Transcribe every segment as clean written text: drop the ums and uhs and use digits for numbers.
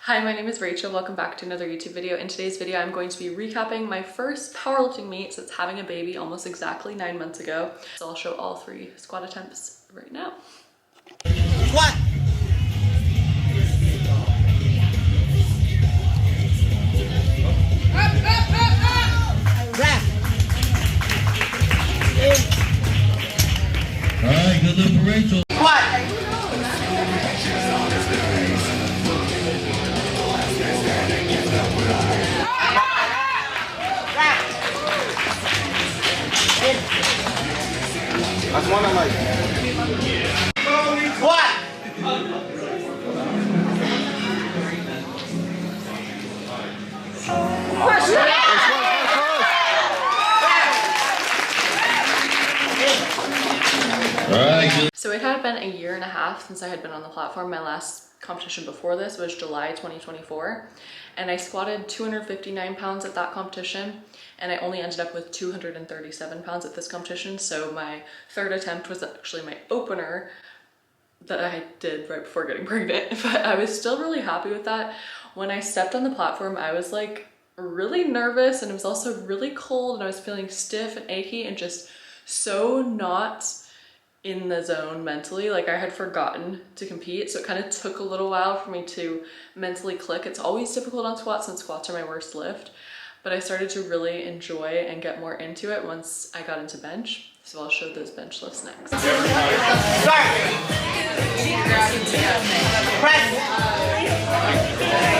Hi, my name is Rachel. Welcome back to another YouTube video. In today's video, I'm going to be recapping my first powerlifting meet since having a baby almost exactly 9 months ago. So I'll show all 3 squat attempts right now. What? All right, good look for Rachel. What? That's one I like. What? All right, good. So it had been a year and a half since I had been on the platform. My last competition before this was July 2024, and I squatted 259 pounds at that competition, and I only ended up with 237 pounds at this competition. So my third attempt was actually my opener that I did right before getting pregnant, but I was still really happy with that. When I stepped on the platform, I was like really nervous, and it was also really cold, and I was feeling stiff and achy and just so not in the zone mentally. Like I had forgotten to compete, so it kind of took a little while for me to mentally click. It's always difficult on squats, and squats are my worst lift, but I started to really enjoy and get more into it once I got into bench. So I'll show those bench lifts next. Start. Press.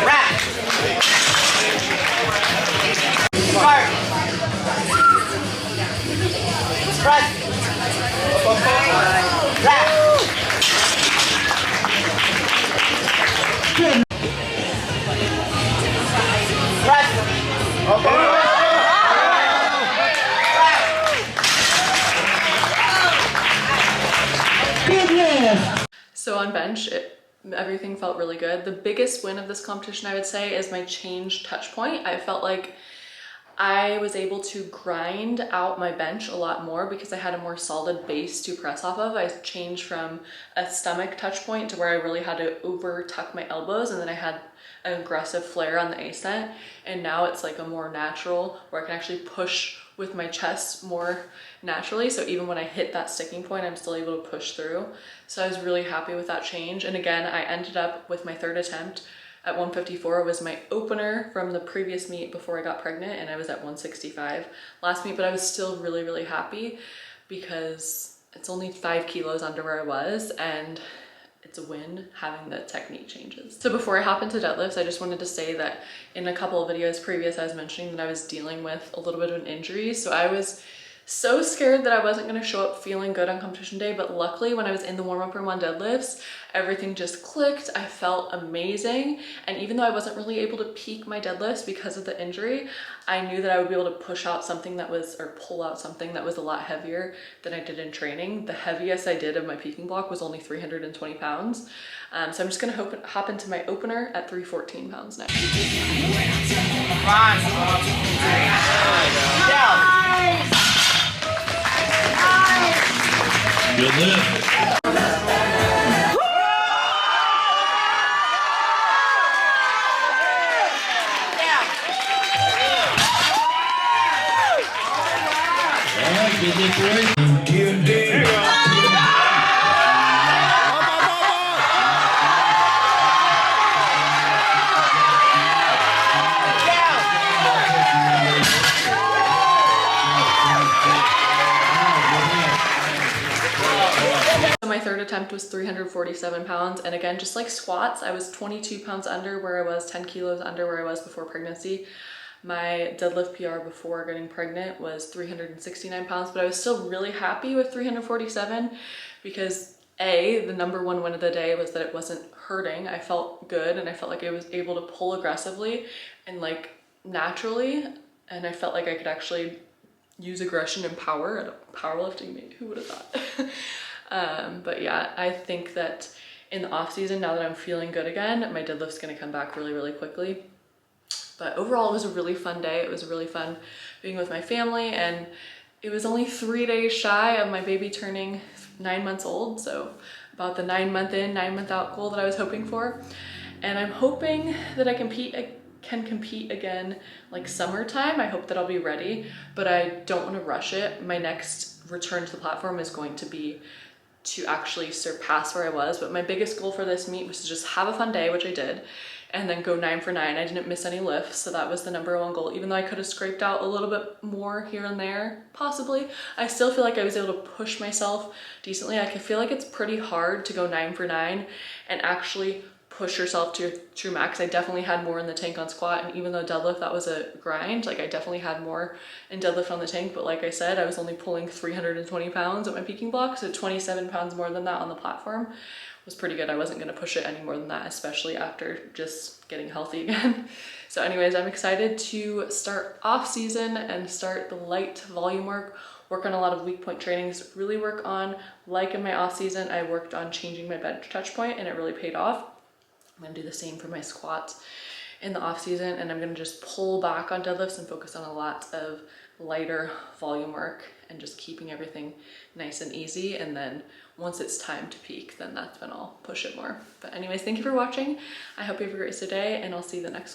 Wrap. Start. Press. Wrap. Press. So on bench, everything felt really good. The biggest win of this competition, I would say, is my change touch point. I felt like I was able to grind out my bench a lot more because I had a more solid base to press off of. I changed from a stomach touch point to where I really had to over tuck my elbows, and then I had an aggressive flare on the ascent, and now it's like a more natural where I can actually push with my chest more naturally. So even when I hit that sticking point, I'm still able to push through. So I was really happy with that change. And again, I ended up with my third attempt at 154. It was my opener from the previous meet before I got pregnant, and I was at 165 last meet, but I was still really, really happy because it's only 5 kilos under where I was, and it's a win having the technique changes. So before I hop into deadlifts, I just wanted to say that in a couple of videos previous, I was mentioning that I was dealing with a little bit of an injury. So I was so scared that I wasn't gonna show up feeling good on competition day, but luckily when I was in the warm-up room on deadlifts, everything just clicked. I felt amazing. And even though I wasn't really able to peak my deadlifts because of the injury, I knew that I would be able to push out something that was, or pull out something that was a lot heavier than I did in training. The heaviest I did of my peaking block was only 320 pounds. So I'm just gonna hop into my opener at 314 pounds next. Good lift. All right, good lift for Rachel. My third attempt was 347 pounds, and again, just like squats, I was 22 pounds under where I was, 10 kilos under where I was before pregnancy. My deadlift PR before getting pregnant was 369 pounds, but I was still really happy with 347 because A, the number one win of the day was that it wasn't hurting. I felt good, and I felt like I was able to pull aggressively and like naturally, and I felt like I could actually use aggression and power at a powerlifting meet. Who would have thought? But yeah, I think that in the off season, now that I'm feeling good again, my deadlift's gonna come back really, really quickly. But overall, it was a really fun day. It was really fun being with my family, and it was only 3 days shy of my baby turning 9 months old. So about the 9 month in, 9 month out goal that I was hoping for. And I'm hoping that I can compete again like summertime. I hope that I'll be ready, but I don't want to rush it. My next return to the platform is going to be to actually surpass where I was, but my biggest goal for this meet was to just have a fun day, which I did, and then go 9 for 9. I didn't miss any lifts, so that was the #1 goal. Even though I could have scraped out a little bit more here and there, possibly, I still feel like I was able to push myself decently. I feel like it's pretty hard to go 9 for 9 and actually push yourself to your true max. I definitely had more in the tank on squat, and even though deadlift, that was a grind, like I definitely had more in deadlift on the tank, but like I said, I was only pulling 320 pounds at my peaking block, so 27 pounds more than that on the platform was pretty good. I wasn't gonna push it any more than that, especially after just getting healthy again. So anyways, I'm excited to start off season and start the light volume work on a lot of weak point trainings, really work on, like in my off season, I worked on changing my bench touch point and it really paid off. I'm gonna do the same for my squats in the off season, and I'm gonna just pull back on deadlifts and focus on a lot of lighter volume work and just keeping everything nice and easy. And then once it's time to peak, then that's when I'll push it more. But anyways, thank you for watching. I hope you have a great day, and I'll see you the next one.